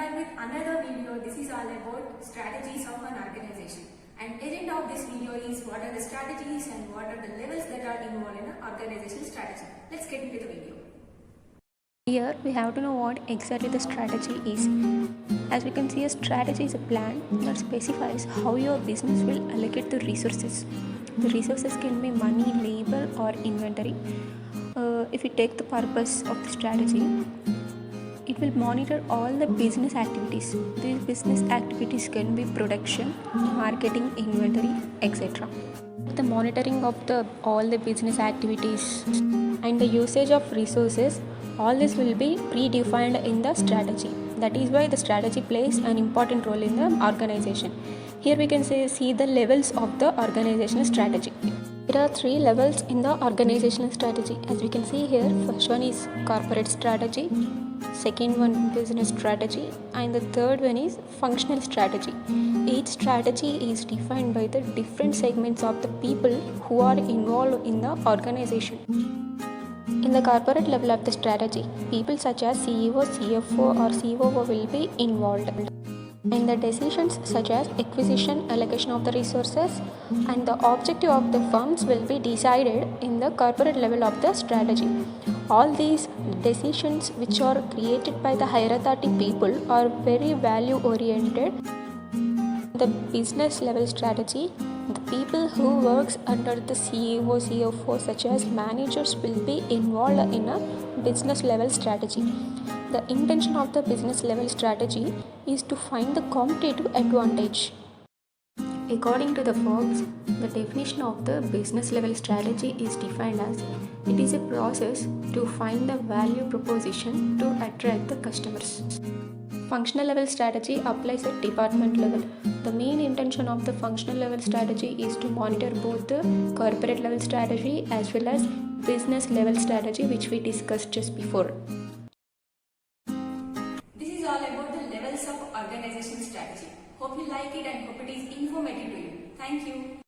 back with another video. This is all about strategies of an organization. And agenda of this video is what are the strategies and what are the levels that are involved in an organizational strategy. Let's get into the video. Here we have to know what exactly the strategy is. As we can see, a strategy is a plan that specifies how your business will allocate the resources. The resources can be money, labor or inventory. If you take the purpose of the strategy, it will monitor all the business activities. These business activities can be production, marketing, inventory, etc. The monitoring of all the business activities and the usage of resources, all this will be predefined in the strategy. That is why the strategy plays an important role in the organization. Here we can see the levels of the organizational strategy. There are 3 levels in the organizational strategy. As we can see here, first one is corporate strategy, second one business strategy, and the third one is functional strategy. Each strategy is defined by the different segments of the people who are involved in the organization. In the corporate level of the strategy, people such as CEO, CFO or COO will be involved. And the decisions such as acquisition, allocation of the resources and the objective of the firms will be decided in the corporate level of the strategy. All these decisions which are created by the higher authority people are very value oriented. The business level strategy, the people who works under the CEO, CFO such as managers will be involved in a business level strategy. The intention of the business level strategy is to find the competitive advantage. According to the Forbes, the definition of the business level strategy is defined as it is a process to find the value proposition to attract the customers. Functional level strategy applies at department level. The main intention of the functional level strategy is to monitor both the corporate level strategy as well as business level strategy, which we discussed just before. This is all about the levels of organizational strategy. Hope you like it and hope it is informative to you. Thank you.